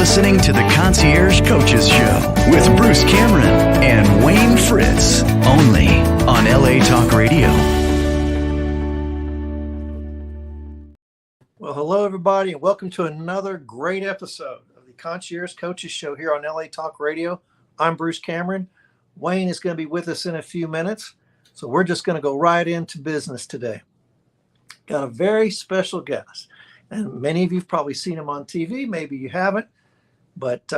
listening to the Concierge Coaches Show with Bruce Cameron and Wayne Fritz, only on LA Talk Radio. Well, hello, everybody, and welcome to another great episode of the Concierge Coaches Show here on LA Talk Radio. I'm Bruce Cameron. Wayne is going to be with us in a few minutes, so we're just going to go right into business today. Got a very special guest, and many of you have probably seen him on TV. Maybe you haven't, but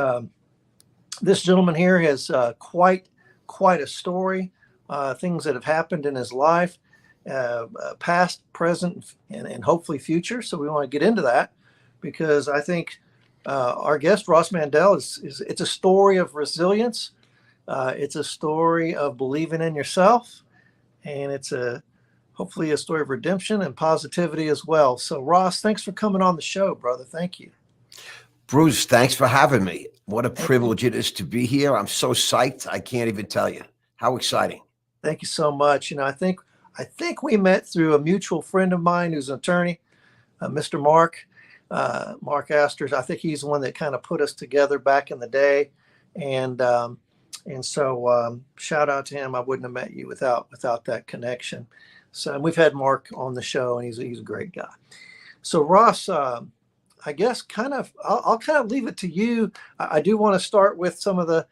this gentleman here has quite a story, things that have happened in his life, past, present, and hopefully future. So we want to get into that because I think our guest, Ross Mandell, it's a story of resilience. It's a story of believing in yourself, and it's hopefully a story of redemption and positivity as well. So Ross, thanks for coming on the show, brother. Thank you. Bruce, thanks for having me. What a privilege it is to be here. I'm so psyched. I can't even tell you. How exciting. Thank you so much. You know, I think we met through a mutual friend of mine who's an attorney, Mr. Mark Asters. I think he's the one that kind of put us together back in the day. And so shout out to him. I wouldn't have met you without that connection. So and we've had Mark on the show, and he's a great guy. So Ross, I guess I'll kind of leave it to you. I do want to start with some of the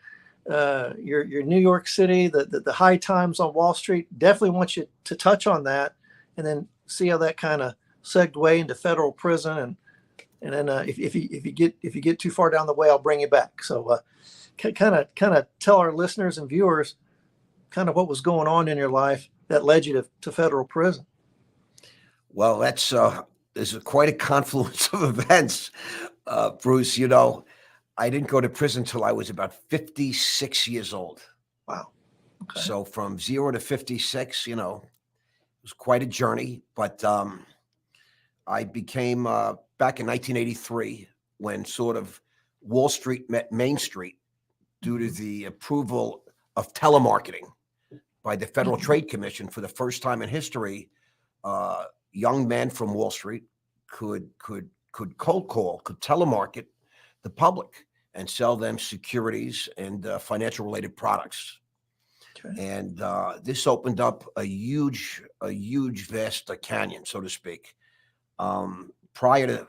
your New York City, the high times on Wall Street. Definitely want you to touch on that, and then see how that kind of segued into federal prison, and then if you get too far down the way, I'll bring you back. So kind of tell our listeners and viewers kind of what was going on in your life that led you to federal prison. Well, there's quite a confluence of events, Bruce. You know, I didn't go to prison until I was about 56 years old. Wow. Okay. So from 0 to 56, you know, it was quite a journey. But I became, back in 1983, when sort of Wall Street met Main Street due to the approval of telemarketing by the Federal Trade Commission. For the first time in history, young men from Wall Street could cold call, could telemarket the public and sell them securities and financial related products. Okay. And this opened up a huge vast canyon, so to speak. Prior to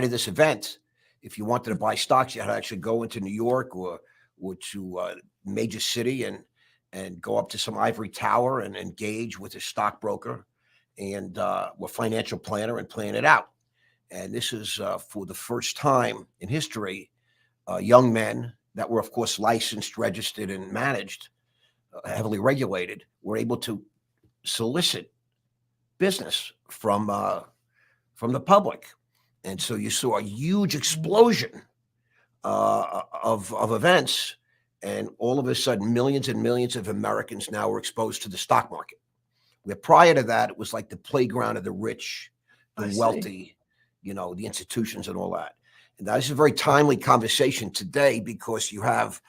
this event, if you wanted to buy stocks, you had to actually go into New York or to a major city and go up to some ivory tower and engage with a stockbroker and a financial planner and plan it out. And this is for the first time in history, young men that were, of course, licensed, registered, and managed, heavily regulated, were able to solicit business from the public. And so you saw a huge explosion of events, and all of a sudden, millions and millions of Americans now were exposed to the stock market. Where prior to that, it was like the playground of the rich, the wealthy, you know, the institutions and all that. And that is a very timely conversation today because you have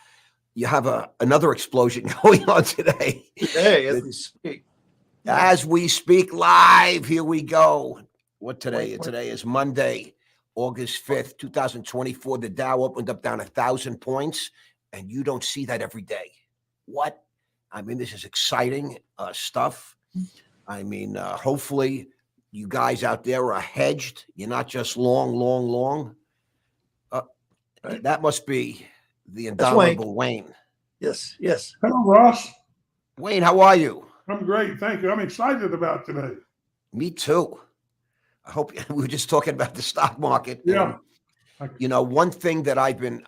another explosion going on today. Today, as we speak. As we speak live, here we go. What today? Today is Monday, August 5th, 2024. The Dow opened up down 1,000 points, and you don't see that every day. What? I mean, this is exciting stuff. I mean, hopefully you guys out there are hedged. You're not just long. Right. That must be the indomitable Wayne. Yes. Hello, Ross. Wayne, how are you? I'm great. Thank you. I'm excited about today. Me too. I hope we were just talking about the stock market. Yeah. And, you know, one thing that I've been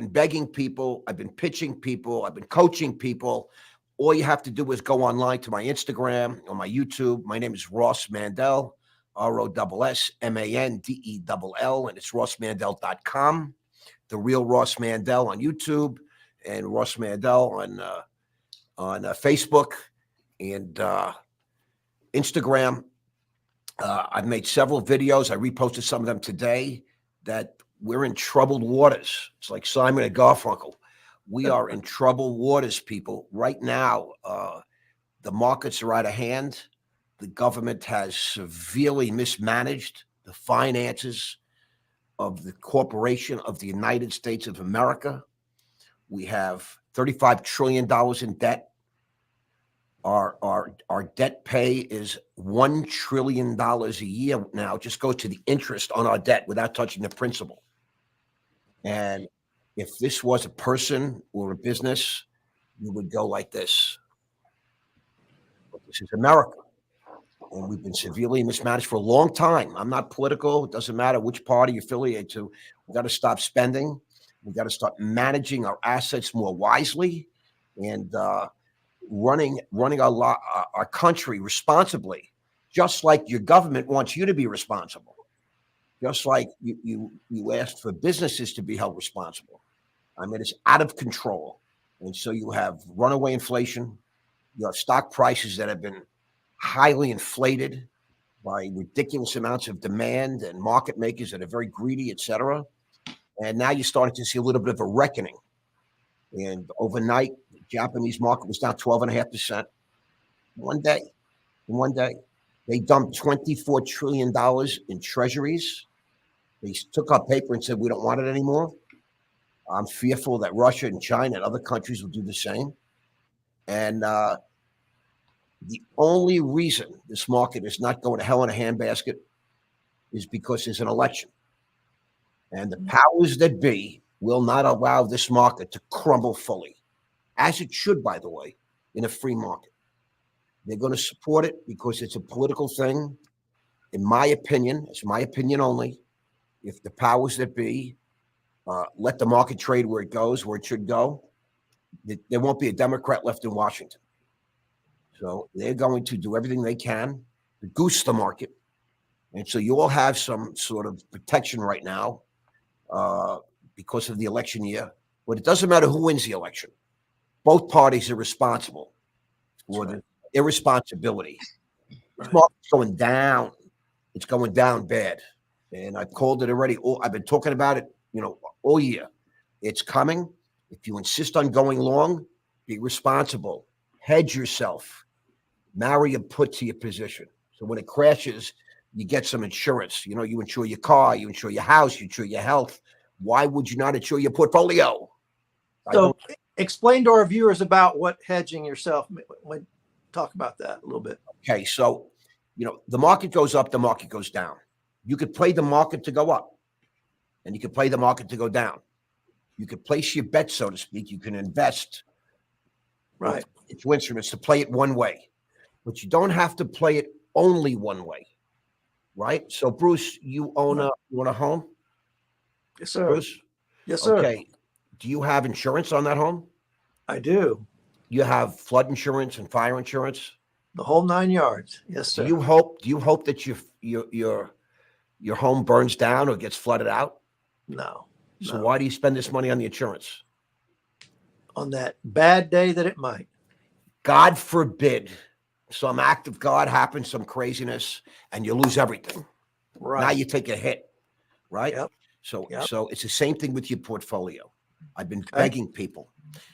begging people, I've been pitching people, I've been coaching people. All you have to do is go online to my Instagram or my YouTube. My name is Ross Mandell, ROSSMANDELL, and it's rossmandell.com. The Real Ross Mandell on YouTube, and Ross Mandell on Facebook and Instagram. I've made several videos. I reposted some of them today that we're in troubled waters. It's like Simon and Garfunkel. We are in troubled waters, people. Right now, the markets are out of hand. The government has severely mismanaged the finances of the corporation of the United States of America. We have $35 trillion in debt. Our debt pay is $1 trillion a year now. Just goes to the interest on our debt without touching the principal. And if this was a person or a business, you would go like this. But this is America. And we've been severely mismanaged for a long time. I'm not political. It doesn't matter which party you affiliate to. We've got to stop spending. We've got to start managing our assets more wisely and running our country responsibly, just like your government wants you to be responsible. Just like you asked for businesses to be held responsible. I mean, it's out of control. And so you have runaway inflation. You have stock prices that have been highly inflated by ridiculous amounts of demand and market makers that are very greedy, et cetera. And now you're starting to see a little bit of a reckoning. And overnight, the Japanese market was down 12.5%. One day. They dumped $24 trillion in treasuries. They took our paper and said, we don't want it anymore. I'm fearful that Russia and China and other countries will do the same. And the only reason this market is not going to hell in a handbasket is because there's an election. And the powers that be will not allow this market to crumble fully, as it should, by the way, in a free market. They're going to support it because it's a political thing. In my opinion, it's my opinion only, if the powers that be let the market trade where it goes, where it should go, there won't be a Democrat left in Washington. So they're going to do everything they can to goose the market. And so you all have some sort of protection right now because of the election year. But it doesn't matter who wins the election. Both parties are responsible for the irresponsibility. This market's going down. It's going down bad. And I've called it already. I've been talking about it, all year. It's coming. If you insist on going long, be responsible. Hedge yourself. Marry a put to your position. So when it crashes, you get some insurance. You insure your car, you insure your house, you insure your health. Why would you not insure your portfolio? So explain to our viewers about what hedging yourself. Talk about that a little bit. Okay, so the market goes up, the market goes down. You could play the market to go up, and you could play the market to go down. You could place your bet, so to speak. You can invest. Right. It's instruments to play it one way, but you don't have to play it only one way. Right. So, Bruce, you own a home? Yes, sir. Bruce? Yes, sir. Okay. Do you have insurance on that home? I do. You have flood insurance and fire insurance? The whole 9 yards. Yes, sir. Do you hope that your home burns down or gets flooded out? No. So why do you spend this money on the insurance? On that bad day that it might. God forbid some act of God happens, some craziness, and you lose everything. Right. Now you take a hit, right? Yep. So it's the same thing with your portfolio. I've been begging people.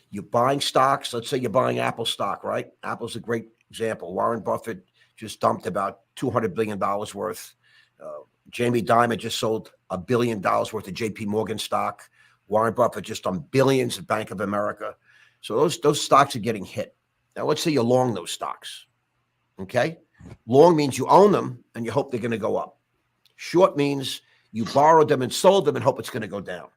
You're buying stocks. Let's say you're buying Apple stock, right? Apple's a great example. Warren Buffett just dumped about $200 billion worth. Jamie Dimon just sold $1 billion worth of JP Morgan stock. Warren Buffett just dumped billions at Bank of America. So those stocks are getting hit. Now, let's say you're long those stocks. Okay? Long means you own them and you hope they're going to go up. Short means you borrowed them and sold them and hope it's going to go down.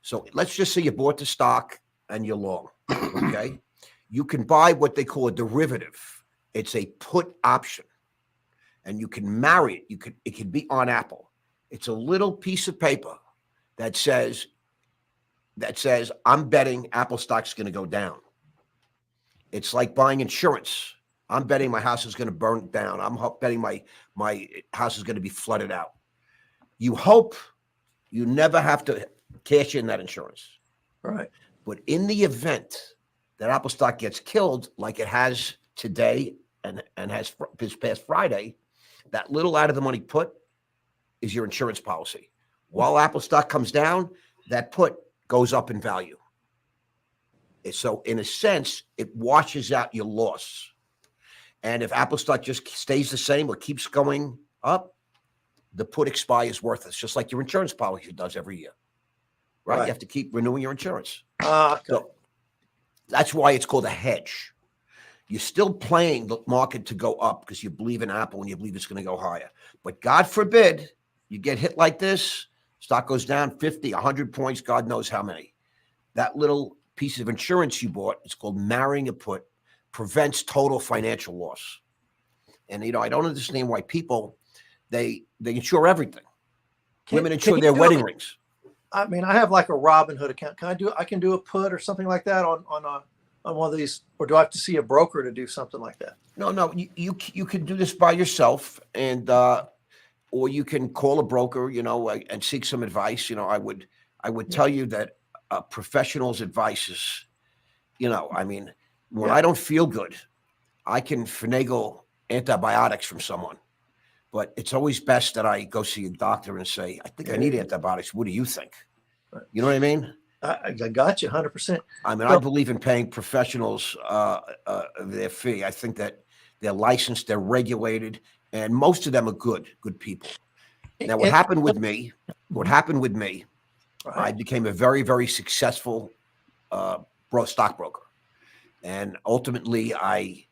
So let's just say you bought the stock and you're long. Okay? You can buy what they call a derivative. It's a put option. And you can marry it. It can be on Apple. It's a little piece of paper that says I'm betting Apple stock's going to go down. It's like buying insurance. I'm betting my house is going to burn down. I'm betting my house is going to be flooded out. You hope you never have to cash in that insurance. Right. But in the event that Apple stock gets killed, like it has today and has this past Friday, that little out of the money put is your insurance policy. While Apple stock comes down, that put goes up in value. So in a sense, it washes out your loss. And if Apple stock just stays the same or keeps going up, the put expires worthless, just like your insurance policy does every year, right? Right. You have to keep renewing your insurance. Okay. So that's why it's called a hedge. You're still playing the market to go up because you believe in Apple and you believe it's going to go higher. But God forbid you get hit like this, stock goes down 50, 100 points, God knows how many. That little piece of insurance you bought, it's called marrying a put, prevents total financial loss. And, I don't understand why people, they insure everything. Women insure their wedding rings. I mean, I have like a Robinhood account. I can do a put or something like that on one of these, or do I have to see a broker to do something like that? No, you can do this by yourself, and or you can call a broker, and seek some advice. I would tell you that a professional's advice is, when I don't feel good, I can finagle antibiotics from someone, but it's always best that I go see a doctor and say, I think I need antibiotics. What do you think? Right. You know what I mean? I got you 100%. I mean, I believe in paying professionals their fee. I think that they're licensed, they're regulated, and most of them are good people. Now, what happened with me, right. I became a very, very successful stockbroker. And ultimately, I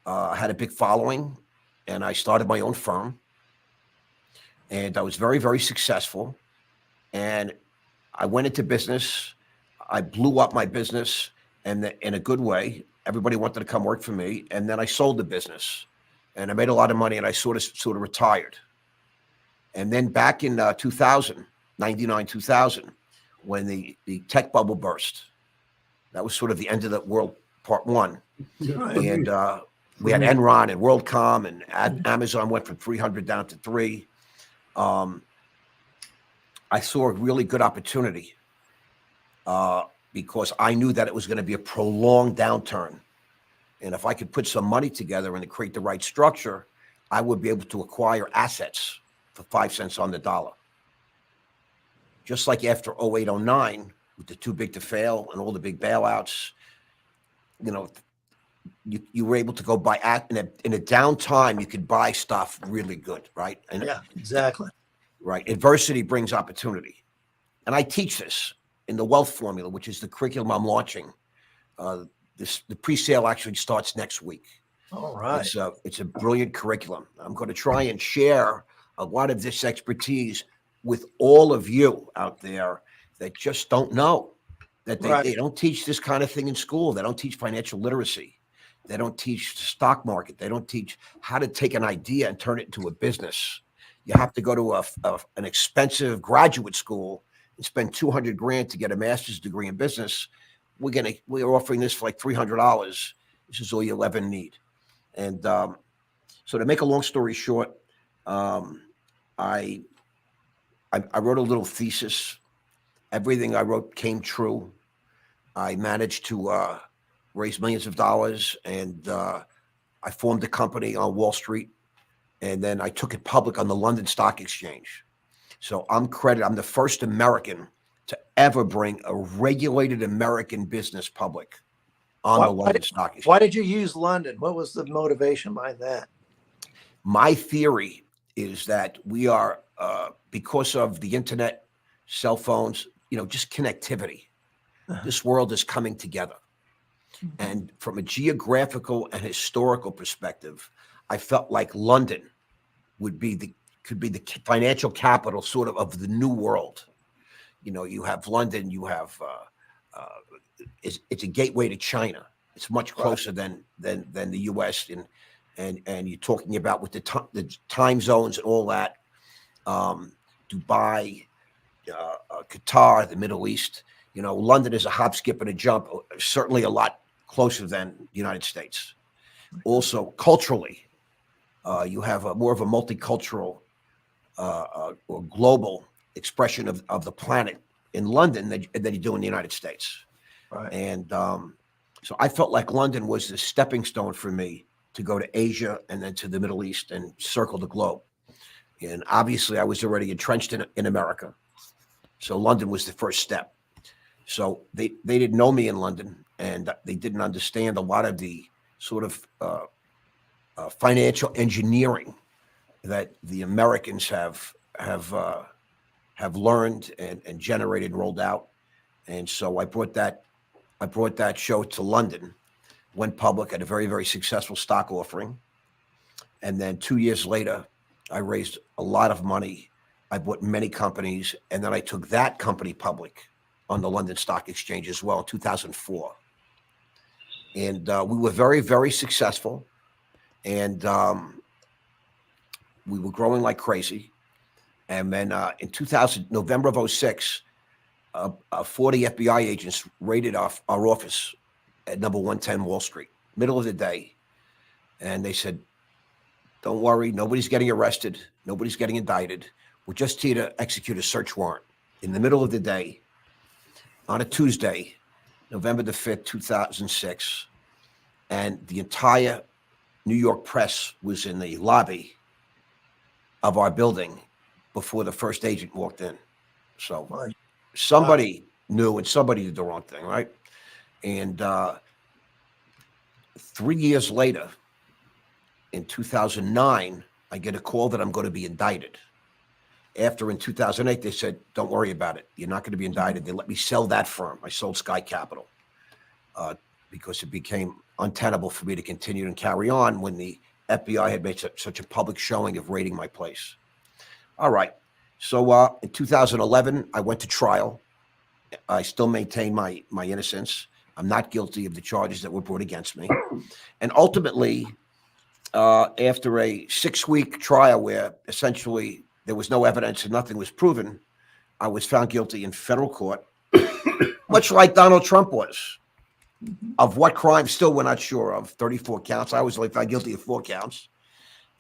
had a big following, and I started my own firm. And I was very, very successful. And I went into business. I blew up my business, and in a good way. Everybody wanted to come work for me. And then I sold the business, and I made a lot of money, and I sort of retired. And then back in 2000, 99, 2000, when the tech bubble burst, that was sort of the end of the world, part one. Right. And we had Enron and WorldCom, and Amazon went from 300 down to 3. I saw a really good opportunity because I knew that it was going to be a prolonged downturn. And if I could put some money together and create the right structure, I would be able to acquire assets for 5 cents on the dollar. Just like after 08, 09, with the too big to fail and all the big bailouts, you were able to go buy in a downtime. You could buy stuff really good, right? And yeah, exactly. Right. Adversity brings opportunity. And I teach this in the Wealth Formula, which is the curriculum I'm launching. The pre-sale actually starts next week. All right. It's a brilliant curriculum. I'm going to try and share a lot of this expertise with all of you out there that just don't know, that they don't teach this kind of thing in school. They don't teach financial literacy. They don't teach the stock market. They don't teach how to take an idea and turn it into a business. You have to go to an expensive graduate school and spend $200,000 to get a master's degree in business. We're offering this for like $300. This is all you'll ever need. And so to make a long story short, I wrote a little thesis. Everything I wrote came true. I managed to raise millions of dollars, and I formed a company on Wall Street. And then I took it public on the London Stock Exchange. So I'm the first American to ever bring a regulated American business public on the London Stock Exchange. Why did you use London? What was the motivation behind that? My theory is that we are, because of the internet, cell phones, just connectivity, this world is coming together. And from a geographical and historical perspective, I felt like London could be the financial capital sort of the new world. You have London, you have it's a gateway to China. It's much closer than the U.S. and you're talking about with the time zones and all that. Dubai, Qatar, the Middle East. London is a hop, skip, and a jump. Certainly a lot closer than the United States. Also, culturally, you have more of a multicultural or global expression of the planet in London than you do in the United States. Right. And so I felt like London was the stepping stone for me to go to Asia and then to the Middle East and circle the globe. And obviously, I was already entrenched in America. So London was the first step. So they didn't know me in London, and they didn't understand a lot of the sort of financial engineering that the Americans have have learned and generated and rolled out. And so I brought that show to London, went public at a very, very successful stock offering. And then 2 years later, I raised a lot of money. I bought many companies, and then I took that company public on the London Stock Exchange as well in 2004. And we were very, very successful. And we were growing like crazy. And then in November of 06, 40 FBI agents raided our office at number 110 Wall Street, middle of the day. And they said, don't worry, nobody's getting arrested. Nobody's getting indicted. We're just here to execute a search warrant. In the middle of the day, on a Tuesday, November the 5th, 2006, and the entire New York press was in the lobby of our building before the first agent walked in. So somebody knew and somebody did the wrong thing, right? And 3 years later, in 2009, I get a call that I'm going to be indicted. After in 2008, they said, don't worry about it. You're not going to be indicted. They let me sell that firm. I sold Sky Capital because it became untenable for me to continue and carry on when the FBI had made such a public showing of raiding my place. All right. So in 2011, I went to trial. I still maintain my innocence. I'm not guilty of the charges that were brought against me. And ultimately, after a 6-week trial where essentially there was no evidence and nothing was proven, I was found guilty in federal court, much like Donald Trump was. Of what crime, still we're not sure of. 34 counts. I was only found guilty of 4 counts.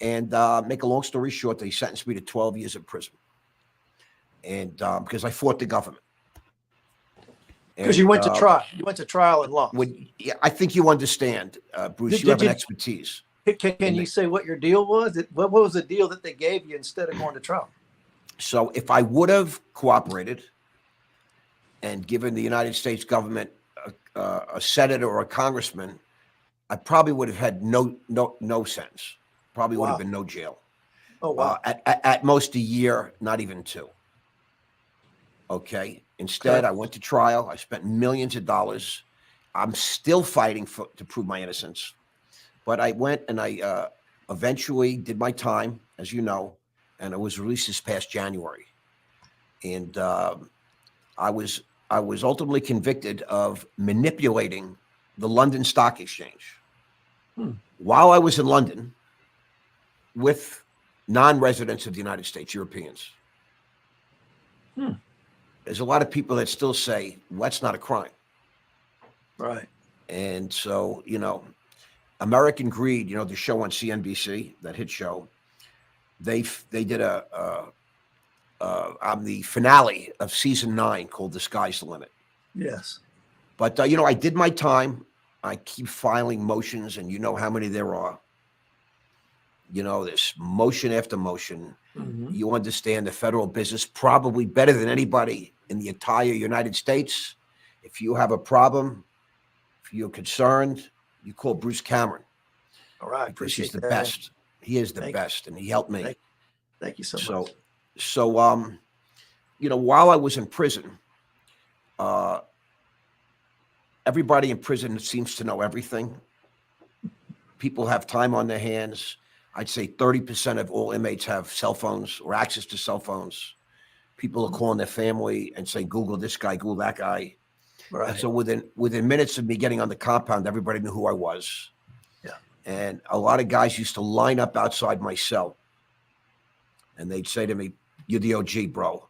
And make a long story short, they sentenced me to 12 years in prison. And because I fought the government. Because you went to trial. You went to trial and lost. Yeah, I think you understand, Bruce. You have an expertise. Can you say what your deal was? What was the deal that they gave you instead of going to trial? So if I would have cooperated and given the United States government a senator or a congressman, I probably would have had no sentence. Probably would have been no jail. Oh, wow. At most a year, not even 2. Okay. Instead, I went to trial. I spent millions of dollars. I'm still fighting to prove my innocence. But I went and I eventually did my time, as you know, and I was released this past January. And I was ultimately convicted of manipulating the London Stock Exchange while I was in London with non-residents of the United States, Europeans. There's a lot of people that still say, well, that's not a crime. Right. And so, American Greed, the show on CNBC, that hit show, they did on the finale of season 9 called The Sky's the Limit. Yes. But, I did my time. I keep filing motions, and you know how many there are. This motion after motion. Mm-hmm. You understand the federal business probably better than anybody in the entire United States. If you have a problem, if you're concerned, you call Bruce Cameron. All right. Because he's the best. He is the best, and he helped me. Thank you so much. So, while I was in prison, everybody in prison seems to know everything. People have time on their hands. I'd say 30% of all inmates have cell phones or access to cell phones. People are calling their family and saying, Google this guy, Google that guy. Right. And so within minutes of me getting on the compound, everybody knew who I was. Yeah. And a lot of guys used to line up outside my cell. And they'd say to me, you're the OG, bro.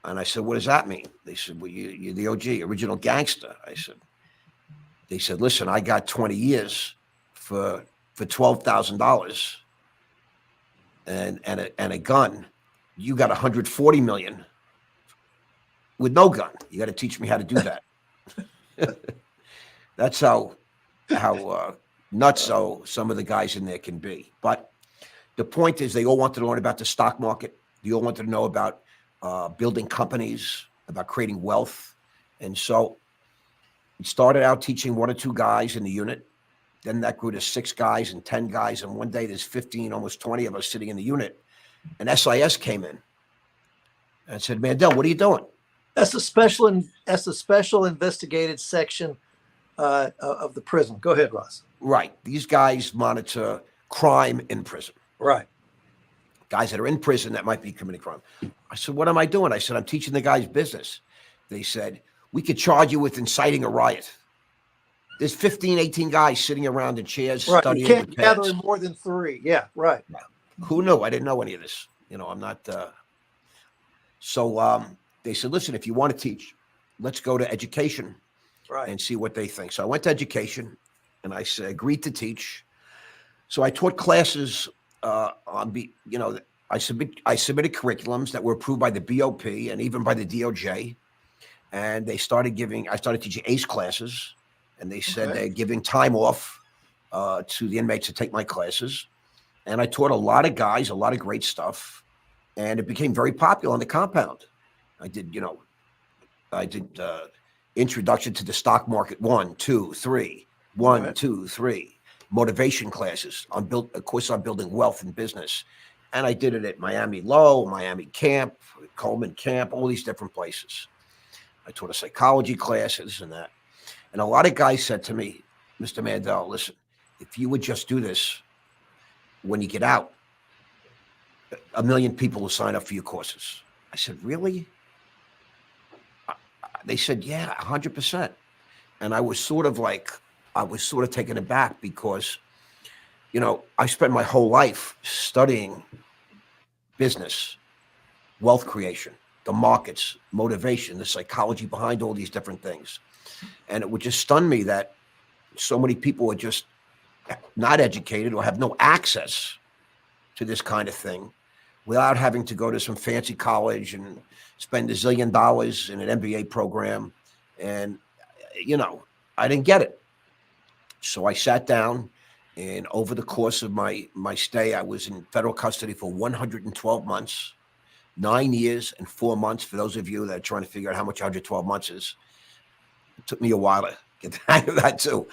And I said, what does that mean? They said, well, you're the OG, original gangster. They said, listen, I got 20 years for $12,000 and a gun. You got 140 million with no gun. You got to teach me how to do that. That's how nutso some of the guys in there can be. But the point is, they all wanted to learn about the stock market. They all wanted to know about building companies, about creating wealth. And so we started out teaching 1 or 2 guys in the unit. Then that grew to 6 guys and 10 guys. And one day there's 15, almost 20 of us sitting in the unit. And SIS came in. I said, Mandell, what are you doing? That's the special investigated section of the prison. Go ahead, Ross. Right. These guys monitor crime in prison. Right. Guys that are in prison that might be committing crime. I said, what am I doing? I said, I'm teaching the guys business. They said, we could charge you with inciting a riot. There's 15, 18 guys sitting around in chairs studying. You can't with gather pads. more than 3. Yeah, right. Who knew? I didn't know any of this. I'm not. So they said, listen, if you want to teach, let's go to education and see what they think. So I went to education and I agreed to teach. So I taught classes I submitted curriculums that were approved by the BOP and even by the DOJ. And I started teaching ACE classes, and they said they're giving time off to the inmates to take my classes. And I taught a lot of guys, a lot of great stuff, and it became very popular on the compound. I did introduction to the stock market 1, 2, 3, 1, 2, 3, motivation classes on building wealth and business. And I did it at Miami Low, Miami Camp, Coleman Camp, all these different places. I taught a psychology class, this and that. And a lot of guys said to me, Mr. Mandell, listen, if you would just do this when you get out, 1 million people will sign up for your courses. I said, really? They said, yeah, 100%. And I was sort of taken aback because, I spent my whole life studying business, wealth creation, the markets, motivation, the psychology behind all these different things. And it would just stun me that so many people are just not educated or have no access to this kind of thing without having to go to some fancy college and spend $1 zillion in an MBA program. And, I didn't get it. So I sat down, and over the course of my stay, I was in federal custody for 112 months, 9 years and 4 months. For those of you that are trying to figure out how much 112 months is, it took me a while to get the hang of that too.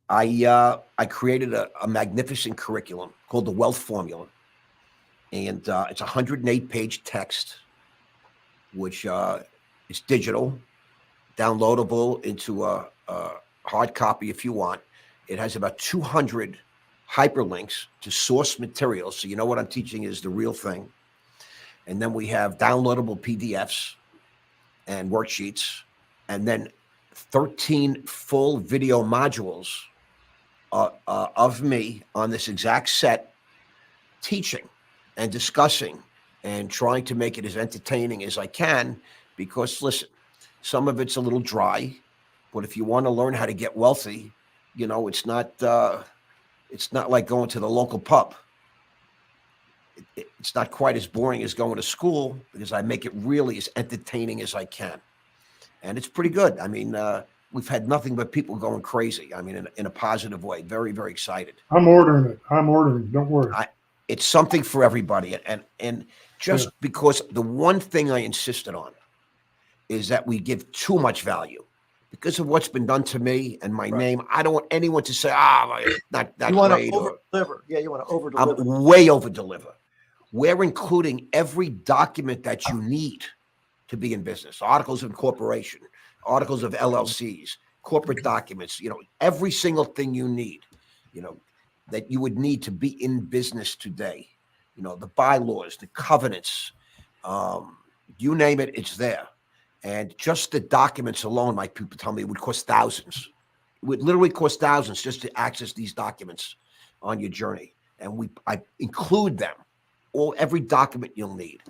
I created a magnificent curriculum called the Wealth Formula, and it's a 108-page text, which is digital, downloadable into a hard copy if you want. It has about 200 hyperlinks to source materials, so you know what I'm teaching is the real thing. And then we have downloadable PDFs and worksheets, and then 13 full video modules of me on this exact set, teaching and discussing and trying to make it as entertaining as I can, because listen, some of it's a little dry, but if you want to learn how to get wealthy, it's not like going to the local pub. It's not quite as boring as going to school, because I make it really as entertaining as I can. And it's pretty good. I mean, we've had nothing but people going crazy. I mean, in a positive way. Very, very excited. I'm ordering it. Don't worry. It's something for everybody. And just because the one thing I insisted on is that we give too much value. Because of what's been done to me and my name, I don't want anyone to say, not You want great. to over-deliver. Yeah, you want to over-deliver. I'm way over-deliver. We're including every document that you need to be in business. Articles of incorporation, articles of LLCs, corporate documents, every single thing you need, that you would need to be in business today. The bylaws, the covenants, you name it, it's there. And just the documents alone, my people tell me, it would cost thousands. It would literally cost thousands just to access these documents on your journey. And I include them, every document you'll need.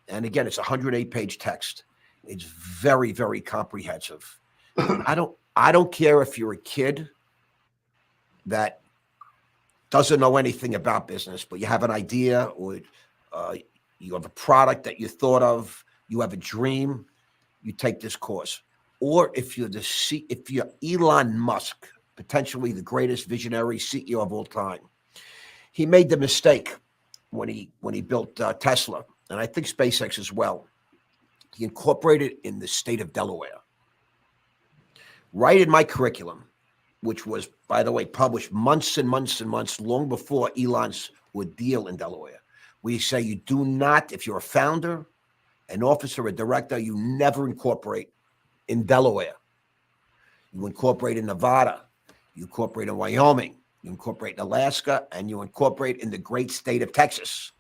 And again, it's a 108-page text. It's very, very comprehensive. I don't care if you're a kid that doesn't know anything about business, but you have an idea, or you have a product that you thought of, you have a dream, you take this course. Or if you're Elon Musk, potentially the greatest visionary CEO of all time, he made the mistake when he built Tesla, and I think SpaceX as well. He incorporated in the state of Delaware. Right in my curriculum, which was, by the way, published months and months and months long before Elon's would deal in Delaware, we say you do not, if you're a founder an officer, a director, you never incorporate in Delaware. You incorporate in Nevada, you incorporate in Wyoming, you incorporate in Alaska, and you incorporate in the great state of Texas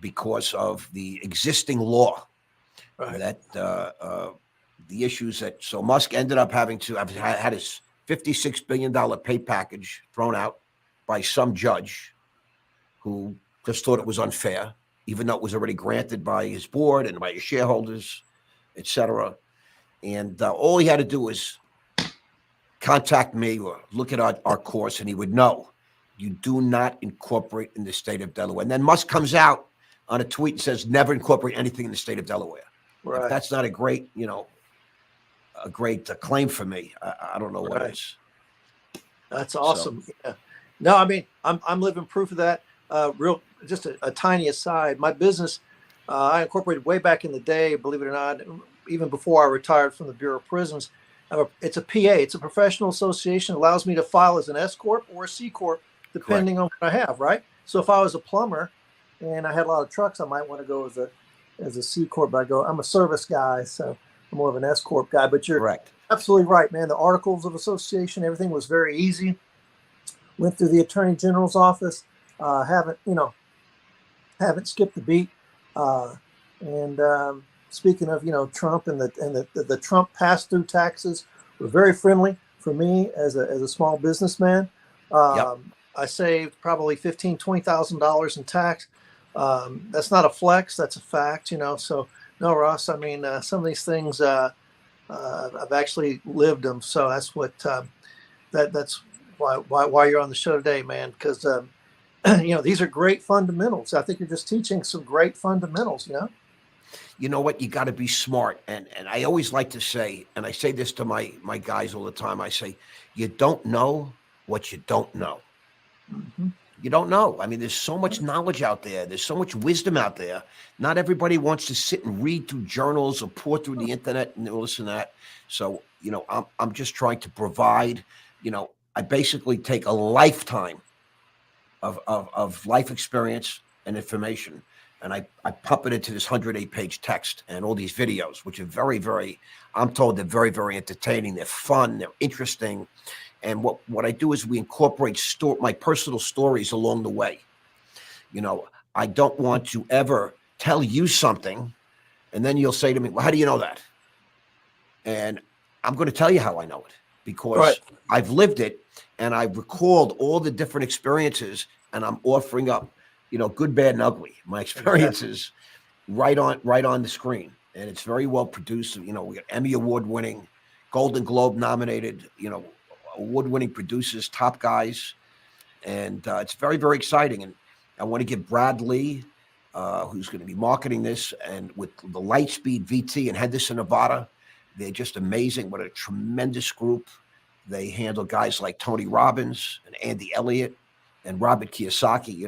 because of the existing law Right. that the issues that, so Musk ended up having to have had his $56 billion pay package thrown out by some judge who just thought it was unfair, even though it was already granted by his board and by his shareholders, et cetera. And all he had to do was contact me or look at our course, and he would know you do not incorporate in the state of Delaware. And then Musk comes out on a tweet and says, never incorporate anything in the state of Delaware. Right. If that's not a great, a great claim for me, I don't know what Right. is. That's awesome. Yeah. No, I mean, I'm living proof of that. Just a tiny aside. My business, I incorporated way back in the day, believe it or not, even before I retired from the Bureau of Prisons. It's a PA. It's a professional association. It allows me to file as an S corp or a C corp, depending on what I have. Right. So if I was a plumber and I had a lot of trucks, I might want to go as a C corp. But I'm a service guy, so I'm more of an S corp guy. But you're Correct. absolutely right, man. The articles of association, everything was very easy. Went through the Attorney General's office. Haven't skipped the beat. Speaking of, Trump and the Trump pass-through taxes were very friendly for me as a small businessman. Yep. I saved probably $20,000 in tax. That's not a flex. That's a fact, So no, Ross, I mean, some of these things, I've actually lived them. So that's what, that's why you're on the show today, man. Because, these are great fundamentals. I think you're just teaching some great fundamentals, You know what? You got to be smart. And I always like to say, and I say this to my guys all the time, I say, you don't know what you don't know. Mm-hmm. You don't know. I mean, there's so much knowledge out there. There's so much wisdom out there. Not everybody wants to sit and read through journals or pour through the internet and this and that. So, I'm just trying to provide, I basically take a lifetime of life experience and information, and I pump it into this 108-page text and all these videos, which are very, very, I'm told they're very, very entertaining. They're fun. They're interesting. And what I do is we incorporate my personal stories along the way. I don't want to ever tell you something, and then you'll say to me, well, how do you know that? And I'm going to tell you how I know it, because Right. I've lived it, and I've recalled all the different experiences, and I'm offering up, good, bad, and ugly, my experiences right on the screen. And it's very well produced. We got Emmy Award winning, Golden Globe nominated, award-winning producers, top guys. And it's very, very exciting. And I want to give Brad Lee, who's going to be marketing this, and with the Lightspeed VT in Henderson, Nevada, they're just amazing. What a tremendous group. They handle guys like Tony Robbins and Andy Elliott and Robert Kiyosaki,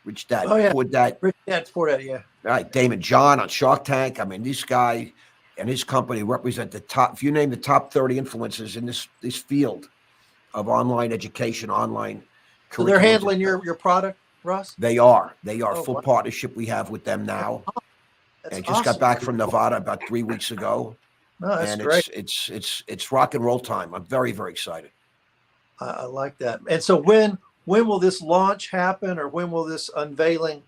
Rich Dad, Poor Dad. Rich Dad, Poor Dad, yeah. All right, Damon John on Shark Tank. I mean, this guy and his company represent the top, if you name the top 30 influencers in this field of online education, online So they're curriculums. handling your product, Russ? They are. Oh, Full wow. partnership we have with them now. That's And just awesome. got back from Nevada about 3 weeks ago. No, that's And great. it's rock and roll time. I'm very, very excited. I like that. And so when will this launch happen, or when will this unveiling?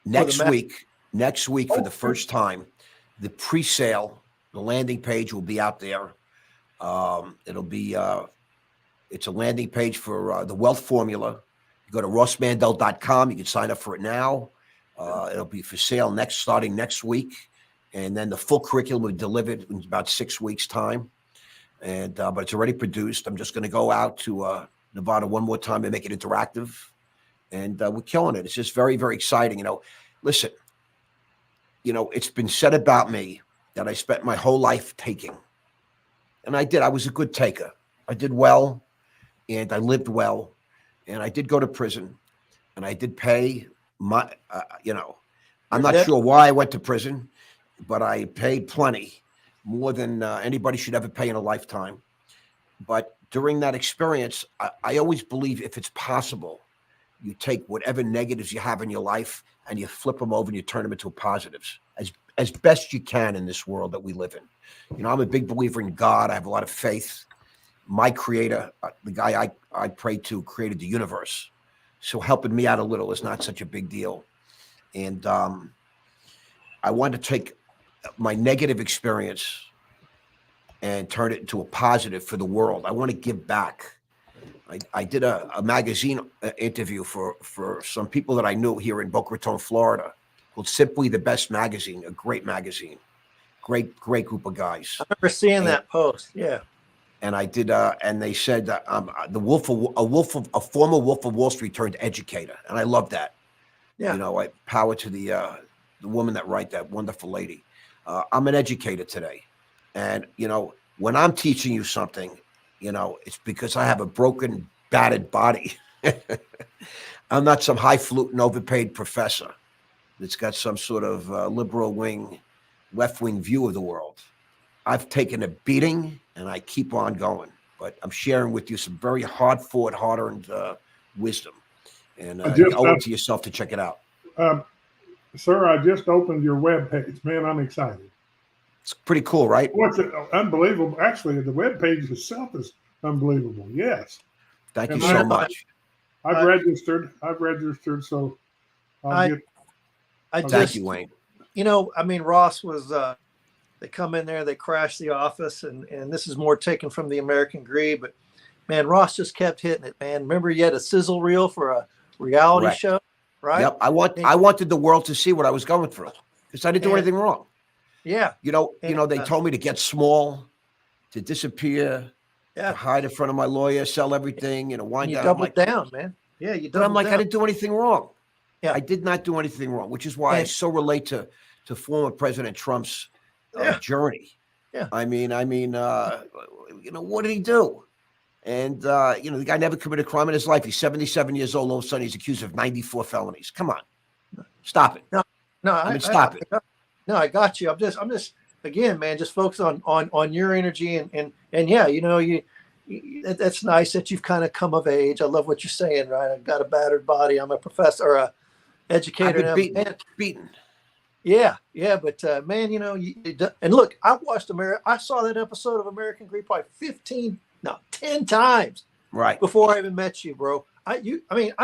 Next week for Oh, the first time, the pre-sale, the landing page will be out there. It'll be it's a landing page for the Wealth Formula. You go to rossmandell.com. You can sign up for it now. It'll be for sale starting next week, and then the full curriculum will be delivered in about 6 weeks' time. And but it's already produced. I'm just going to go out to Nevada one more time and make it interactive, and we're killing it. It's just very, very exciting. Listen, it's been said about me that I spent my whole life taking, and I did. I was a good taker. I did well, and I lived well, and I did go to prison, and I did pay my, I'm not sure why I went to prison, but I paid plenty, more than anybody should ever pay in a lifetime. But during that experience, I always believe if it's possible, you take whatever negatives you have in your life and you flip them over and you turn them into positives as best you can in this world that we live in. You know, I'm a big believer in God. I have a lot of faith. My creator, the guy I pray to, created the universe. So helping me out a little is not such a big deal. And I want to take my negative experience and turn it into a positive for the world. I want to give back. I did a magazine interview for some people that I knew here in Boca Raton, Florida, called Simply the Best Magazine, a great magazine. Great group of guys. I remember seeing that post. Yeah. And I did, and they said a former Wolf of Wall Street turned educator, and I love that. Yeah. You know, I power to the woman that wrote that wonderful lady. I'm an educator today, and you know, when I'm teaching you something, you know, it's because I have a broken, battered body. I'm not some highfalutin, overpaid professor that's got some sort of liberal wing, left wing view of the world. I've taken a beating and I keep on going, but I'm sharing with you some very hard-fought, hard-earned wisdom, and you owe it to yourself to check it out. Sir, I just opened your web page. Man, I'm excited. It's pretty cool, right? What's it? Unbelievable. Actually, the web page itself is unbelievable. Yes. Thank you so much. I've registered. So Thank you, Wayne. You know, I mean, Ross was. They come in there, they crash the office, and this is more taken from the American Greed. But man, Ross just kept hitting it, man. Remember, you had a sizzle reel for a reality show, right? Yep. I wanted the world to see what I was going through because I didn't do anything wrong. Yeah. You know, they told me to get small, to disappear, to hide in front of my lawyer, sell everything, wind down. You doubled down, man. Yeah, you doubled down. But I'm like, I didn't do anything wrong. Yeah. I did not do anything wrong, which is why I so relate to former President Trump's journey. Yeah. I mean, what did he do? And, the guy never committed a crime in his life. He's 77 years old. All of a sudden, he's accused of 94 felonies. Come on. Stop it. No, stop it. No, I got you. I'm just again, man, just focus on your energy and yeah, that's nice that you've kind of come of age. I love what you're saying, right? I've got a battered body. I'm a professor or a educator. I've been beaten. Yeah, but man, and look, I watched I saw that episode of American Greed probably 10 times before I even met you, bro. I'd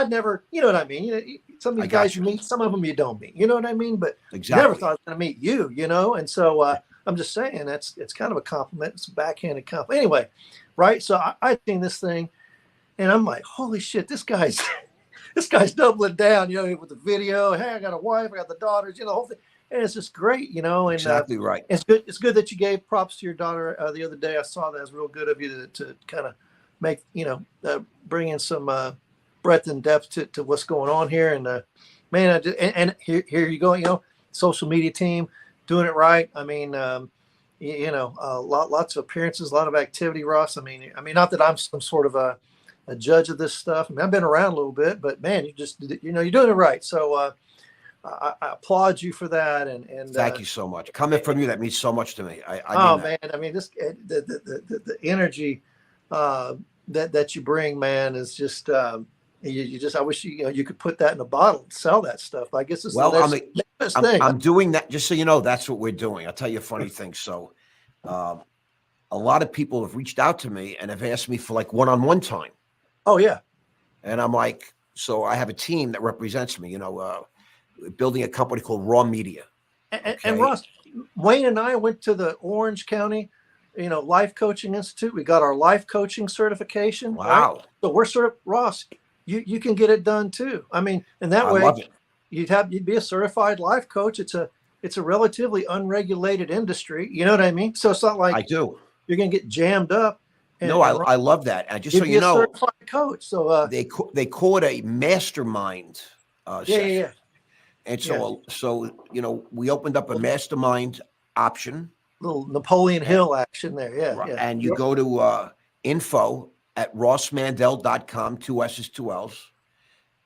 never, you know what I mean? Some of these guys you meet, some of them you don't meet, you know what I mean? But never thought I was going to meet you, and so I'm just saying it's kind of a compliment. It's a backhanded compliment. Anyway, right? So I seen this thing and I'm like, holy shit, this guy's doubling down, with the video. Hey, I got a wife, I got the daughters, the whole thing. And it's just great, and exactly right. It's good. It's good that you gave props to your daughter the other day. I saw that. It was real good of you to kind of make, bring in some breadth and depth to what's going on here. And man, and here you go, social media team doing it right. I mean, lots of appearances, a lot of activity, Ross. I mean, not that I'm some sort of a judge of this stuff. I mean, I've been around a little bit, but man, you're doing it right. So I applaud you for that. And thank you so much. Coming from you, that means so much to me. Man, I mean, this the energy that you bring, man, is just you just. I wish you could put that in a bottle and sell that stuff. I guess it's the next thing. I'm doing that just so you know. That's what we're doing. I'll tell you a funny thing. So, a lot of people have reached out to me and have asked me for like one-on-one time. Oh yeah, and I'm like, so I have a team that represents me. Building a company called Raw Media. And Ross, Wayne and I went to the Orange County, Life Coaching Institute. We got our life coaching certification. Wow. Right? So we're Ross, you can get it done too. I mean, and that way you'd be a certified life coach. It's a relatively unregulated industry. You know what I mean? So it's not like I do. You're going to get jammed up. No, I love that. And just so you know, certified coach. So they call it a mastermind. Yeah. And so we opened up a mastermind option. Little Napoleon Hill action there. Yeah. And you go to info@rossmandell.com, 2 S's, 2 L's,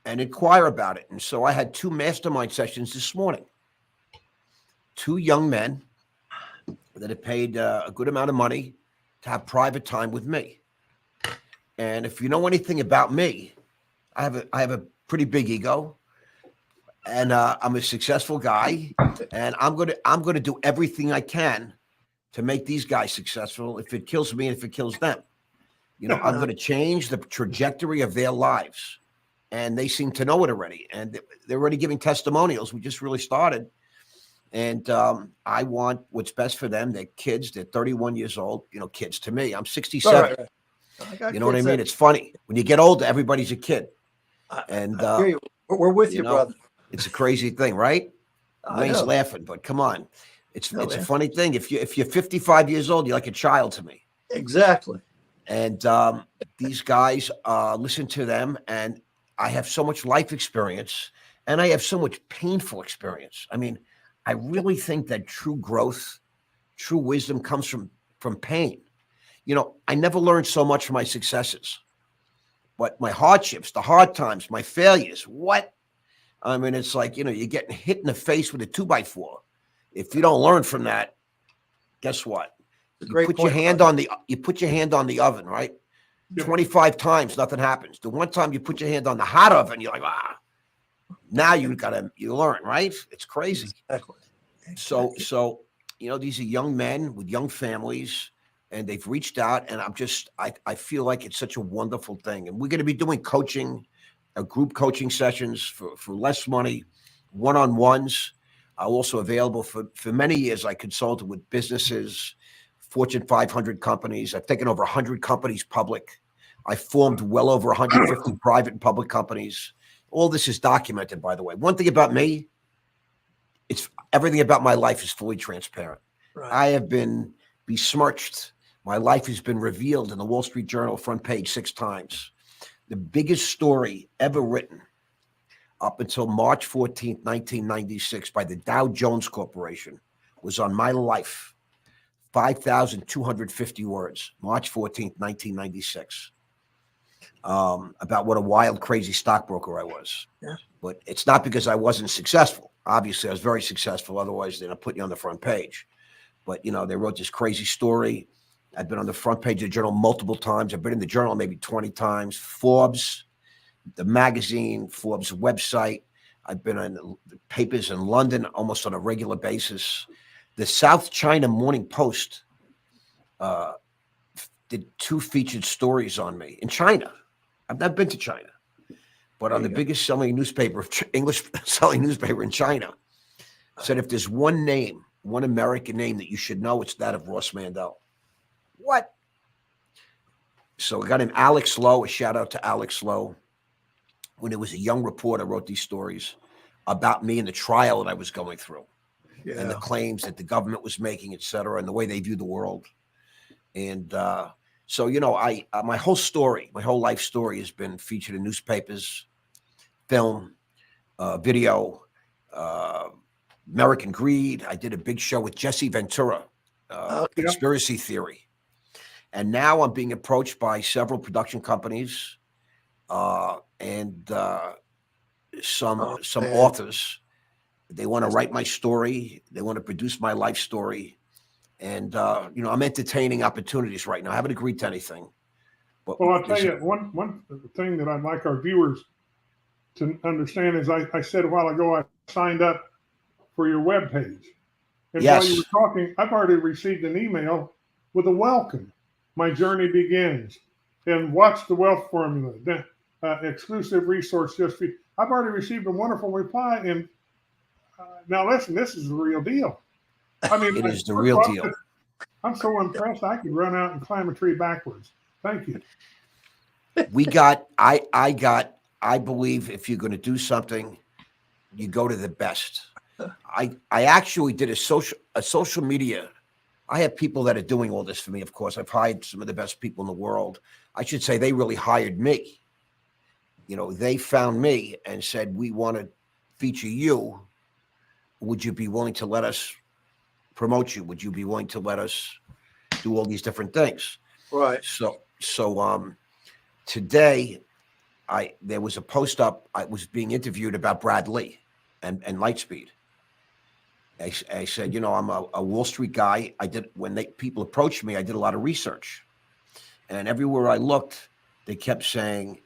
and inquire about it. And so I had 2 mastermind sessions this morning. 2 young men that have paid a good amount of money to have private time with me. And if you know anything about me, I have pretty big ego, and I'm a successful guy, and I'm gonna do everything I can to make these guys successful. If it kills me, and if it kills them, I'm going to change the trajectory of their lives, and they seem to know it already, and they're already giving testimonials. We just really started, and I want what's best for them. They're kids. They're 31 years old. Kids to me. I'm 67. Right. I got You know what I kids mean? It's funny when you get older. Everybody's a kid, and I hear you. We're with you, brother. it's a crazy thing, right? Wayne's laughing, but come on, it's a funny thing. If you're 55 years old, you're like a child to me. Exactly. And these guys, listen to them, and I have so much life experience, and I have so much painful experience. I mean, I really think that true growth, true wisdom comes from pain. I never learned so much from my successes, but my hardships, the hard times, my failures. What? I mean, it's like, you're getting hit in the face with a 2x4. If you don't learn from that, guess what? You put your hand on the oven, right? Yep. 25 times, nothing happens. The one time you put your hand on the hot oven, you're like, now you learn, right? It's crazy. Exactly. So, these are young men with young families, and they've reached out, and I feel like it's such a wonderful thing. And we're going to be doing coaching, group coaching sessions for less money, one-on-ones. Also available for many years. I consulted with businesses, Fortune 500 companies. I've taken over 100 companies public. I formed well over 150 private and public companies. All this is documented, by the way. One thing about me, it's everything about my life is fully transparent. Right. I have been besmirched. My life has been revealed in the Wall Street Journal front page 6 times. The biggest story ever written up until March 14th, 1996 by the Dow Jones Corporation was on my life. 5,250 words, March 14th, 1996. About what a wild, crazy stockbroker I was. Yeah. But it's not because I wasn't successful. Obviously, I was very successful. Otherwise, they'd put you on the front page. But, they wrote this crazy story. I've been on the front page of the Journal multiple times. I've been in the Journal maybe 20 times. Forbes, the magazine, Forbes website. I've been on the papers in London almost on a regular basis. The South China Morning Post did 2 featured stories on me in China. I've not been to China, but on the biggest selling newspaper, English selling newspaper in China, said if there's one name, one American name that you should know, it's that of Ross Mandell. What? So I got him, Alex Lowe, a shout out to Alex Lowe. When it was a young reporter, wrote these stories about me and the trial that I was going through. Yeah. And the claims that the government was making, et cetera, and the way they view the world. And so, my whole story, my whole life story has been featured in newspapers, film, video, American Greed. I did a big show with Jesse Ventura, Conspiracy Theory. And now I'm being approached by several production companies and some authors. They want to write my story. They want to produce my life story. And, I'm entertaining opportunities right now. I haven't agreed to anything. But I'll tell you, one thing that I'd like our viewers to understand is I said a while ago, I signed up for your webpage. And while you were talking, I've already received an email with a welcome. My journey begins. And watch the wealth formula. Exclusive resource just for you. I've already received a wonderful reply. And now listen, this is the real deal. I mean, it is the real deal. I'm so impressed. I could run out and climb a tree backwards. Thank you. I believe if you're going to do something, you go to the best. I actually did a social media. I have people that are doing all this for me. Of course, I've hired some of the best people in the world. I should say they really hired me. They found me and said, we want to feature you. Would you be willing to let us promote you? Would you be willing to let us do all these different things? Right. So today there was a post up. I was being interviewed about Brad Lee and Lightspeed. I said, I'm a Wall Street guy. People approached me, I did a lot of research. And everywhere I looked, they kept saying,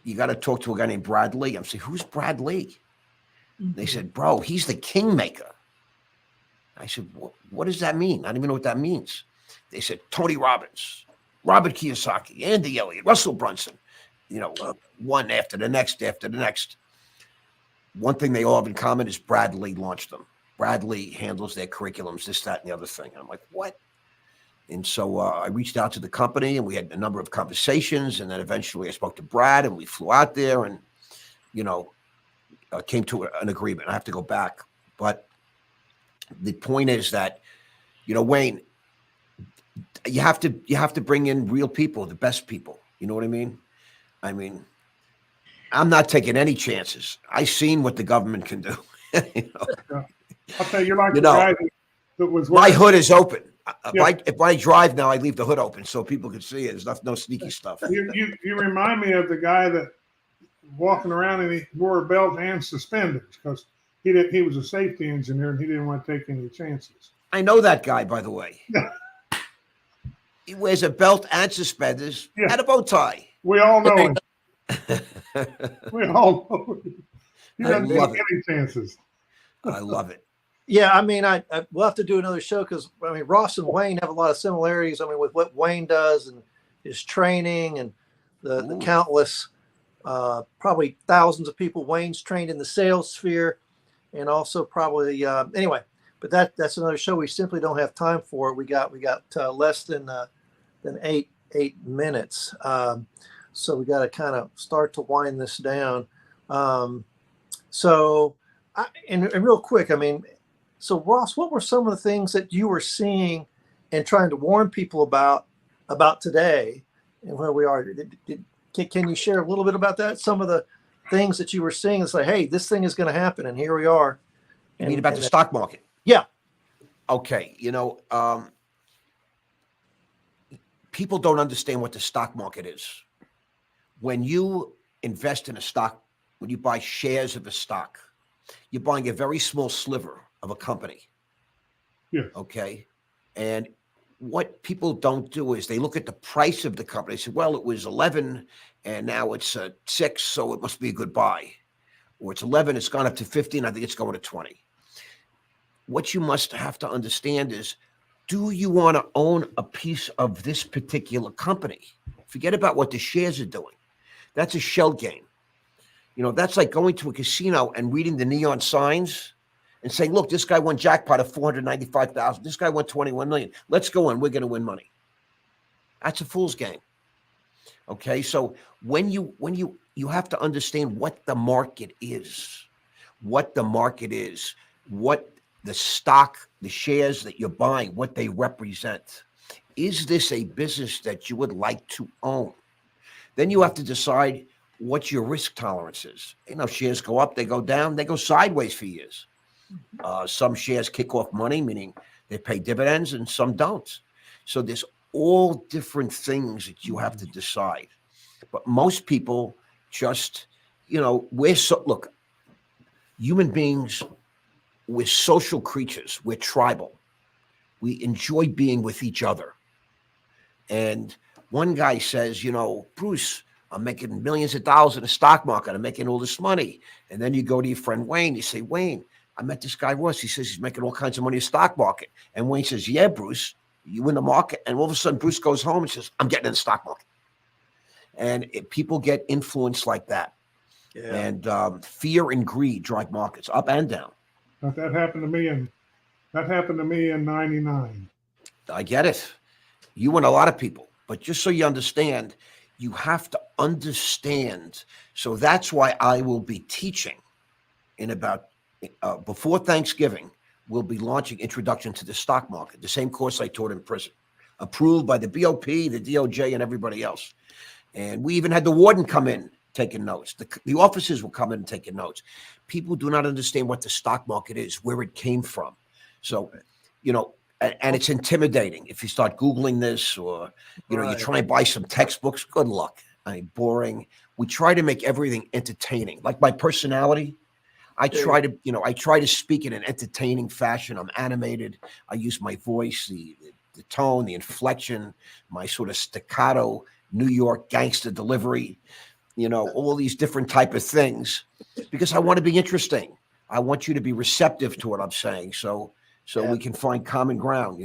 you got to talk to a guy named Brad Lee. I'm saying, who's Brad Lee? They said, bro, he's the kingmaker. I said, what does that mean? I don't even know what that means. They said, Tony Robbins, Robert Kiyosaki, Andy Elliott, Russell Brunson, one after the next, after the next. One thing they all have in common is Brad Lee launched them. Brad Lee handles their curriculums, this, that, and the other thing. And I'm like, what? And so I reached out to the company, and we had a number of conversations. And then eventually I spoke to Brad, and we flew out there and, came to an agreement. I have to go back. But the point is that, Wayne, you have to bring in real people, the best people. You know what I mean? I'm not taking any chances. I've seen what the government can do. I'll tell you, you're like the guy that was my hood is open. If I drive now, I leave the hood open so people can see it. There's no sneaky stuff. You remind me of the guy that walking around and he wore a belt and suspenders because he was a safety engineer and he didn't want to take any chances. I know that guy, by the way. He wears a belt and suspenders and a bow tie. We all know him. We all know him. He doesn't take any chances. I love it. Yeah, I we'll have to do another show because Ross and Wayne have a lot of similarities. With what Wayne does and his training and the countless, probably thousands of people Wayne's trained in the sales sphere, and also probably anyway. But that's another show. We simply don't have time for it. We got less than 8 minutes, so we got to kind of start to wind this down. And real quick, so Ross, what were some of the things that you were seeing and trying to warn people about today and where we are? Can you share a little bit about that? Some of the things that you were seeing and say, hey, this thing is going to happen, and here we are. You mean about the stock market? Yeah. Okay. People don't understand what the stock market is. When you invest in a stock, when you buy shares of a stock, you're buying a very small sliver of a company. Yeah. Okay. And what people don't do is they look at the price of the company. They say, well, it was 11 and now it's 6, so it must be a good buy. Or it's 11, it's gone up to 15, I think it's going to 20. What you must have to understand is, do you want to own a piece of this particular company? Forget about what the shares are doing. That's a shell game. That's like going to a casino and reading the neon signs and saying, look, this guy won jackpot of $495,000. This guy won $21 million. Let's go in. We're going to win money. That's a fool's game. Okay. So when you have to understand what the market is, what the stock, the shares that you're buying, what they represent. Is this a business that you would like to own? Then you have to decide what your risk tolerance is. Shares go up, they go down, they go sideways for years. Some shares kick off money, meaning they pay dividends, and some don't. So there's all different things that you have to decide. But most people just, look, human beings, we're social creatures. We're tribal. We enjoy being with each other. And one guy says, Bruce, I'm making millions of dollars in the stock market. I'm making all this money. And then you go to your friend Wayne. You say, Wayne, I met this guy Ross. He says he's making all kinds of money in the stock market. And Wayne says, yeah, Bruce, you in the market. And all of a sudden, Bruce goes home and says, I'm getting in the stock market. And people get influenced like that. Yeah. And fear and greed drive markets up and down. That happened to me in 99. I get it. You and a lot of people. But just so you understand, you have to understand. So that's why I will be teaching in about before Thanksgiving. We'll be launching Introduction to the Stock Market, the same course I taught in prison, approved by the BOP, the DOJ, and everybody else. And we even had the warden come in taking notes. The officers will come in and taking notes. People do not understand what the stock market is, where it came from. So, and it's intimidating. If you start Googling this or, you try and buy some textbooks, good luck. Boring. We try to make everything entertaining. Like my personality, I try to speak in an entertaining fashion. I'm animated. I use my voice, the tone, the inflection, my sort of staccato New York gangster delivery. all these different type of things, because I want to be interesting. I want you to be receptive to what I'm saying. So we can find common ground,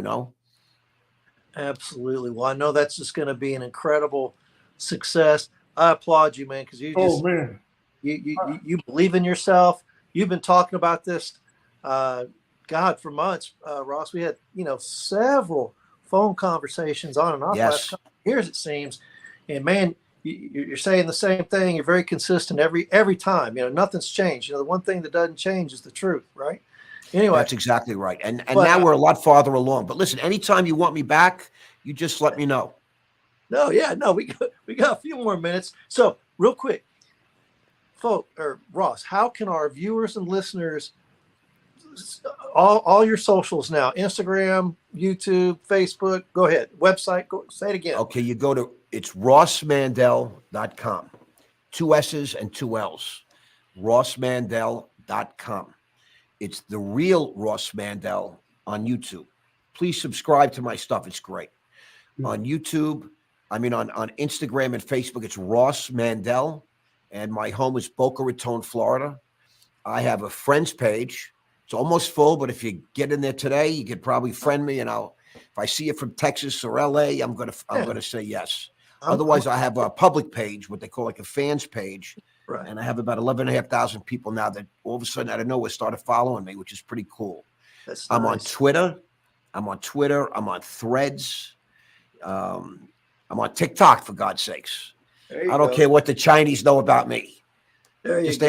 Absolutely. Well, I know that's just going to be an incredible success. I applaud you, man, because man, you believe in yourself. You've been talking about this, God, for months, Ross. We had, several phone conversations on and off last couple of years, it seems. And man, you're saying the same thing. You're very consistent every time. Nothing's changed. The one thing that doesn't change is the truth, right? Anyway, that's exactly right. And now we're a lot farther along. But listen, anytime you want me back, you just let me know. No, we got a few more minutes. So real quick, Ross, how can our viewers and listeners, all your socials now, Instagram, YouTube, Facebook, go ahead, website, say it again. Okay, it's rossmandell.com. 2 S's and 2 L's. rossmandell.com. It's The Real Ross Mandell on YouTube. Please subscribe to my stuff. It's great. On YouTube, on Instagram and Facebook, it's Ross Mandell. And my home is Boca Raton, Florida. I have a friends page. It's almost full, but if you get in there today, you could probably friend me, and if I see you from Texas or LA, I'm gonna say yes. Otherwise, I have a public page, what they call like a fans page. Right. And I have about 11,500 people now that all of a sudden out of nowhere started following me, which is pretty cool. That's I'm nice. on Twitter. I'm on Threads. I'm on TikTok, for God's sakes. I don't care what the Chinese know about me. Just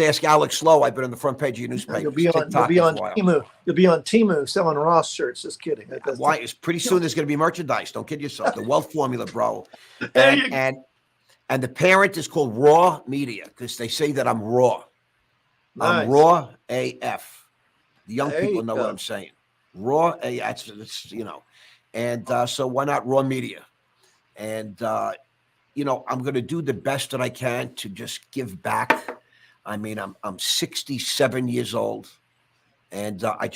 ask Alex Lowe. I've been on the front page of your newspaper. You'll be on Temu. You'll be on Temu selling Ross shirts. Just kidding. Why? It's pretty soon there's going to be merchandise. Don't kid yourself. The wealth formula, bro. And the parent is called Raw Media, because they say that I'm raw. Nice. I'm raw AF. The young There people you know go. what I'm saying. Raw AF. And so why not Raw Media? And I'm going to do the best that I can to just give back. I'm 67 years old, and I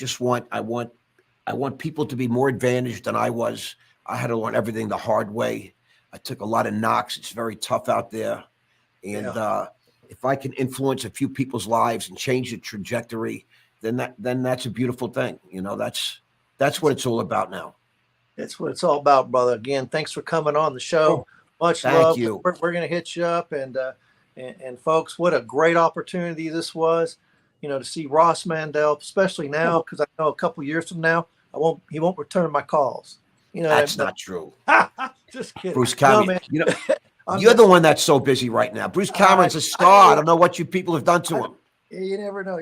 want people to be more advantaged than I was. I had to learn everything the hard way. I took a lot of knocks. It's very tough out there. And if I can influence a few people's lives and change the trajectory, then that's a beautiful thing. That's what it's all about now. That's what it's all about, brother. Again, thanks for coming on the show. Much Thank love. you. We're going to hit you up, and folks, what a great opportunity this was. To see Ross Mandell, especially now, because I know a couple years from now, he won't return my calls. That's not true. Just kidding. Bruce Cameron, you're the one that's so busy right now. Bruce Cameron's a star. I don't know what you people have done to him. You never know.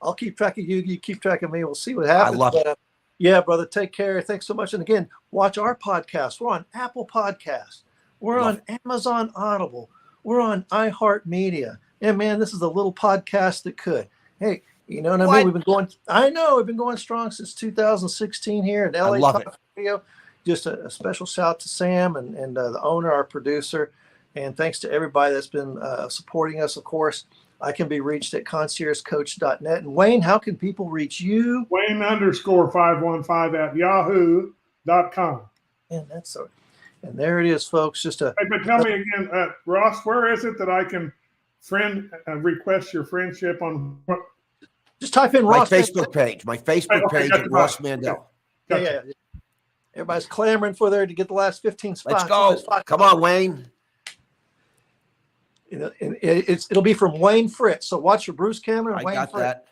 I'll keep track of you. You keep track of me. We'll see what happens. I love it. Yeah, brother. Take care. Thanks so much. And again, watch our podcast. We're on Apple Podcasts. We're on Amazon Audible. We're on iHeartMedia. And man, this is a little podcast that could. Hey, you know what I mean? We've been going strong since 2016 here at LA Talk Radio. Just a special shout out to Sam and the owner, our producer. And thanks to everybody that's been supporting us, of course. I can be reached at conciergecoach.net. And Wayne, how can people reach you? Wayne_515 at yahoo.com. And and there it is, folks. But tell me again, Ross, where is it that I can request your friendship on? Just type in Ross. My Facebook page. My Facebook page is Ross Mandell. Yeah. Everybody's clamoring for there to get the last 15 spots. Let's go. Come on, Wayne. It'll be from Wayne Fritz. So watch for Bruce Cameron. I got that.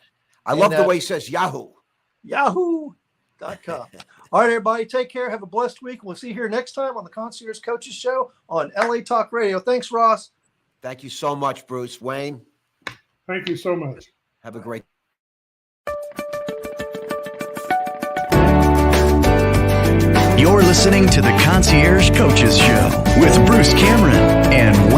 I love the way he says Yahoo. Yahoo.com. All right, everybody. Take care. Have a blessed week. We'll see you here next time on the Concierge Coaches Show on LA Talk Radio. Thanks, Ross. Thank you so much, Bruce. Wayne. Thank you so much. Have a great You're listening to the Concierge Coaches Show with Bruce Cameron and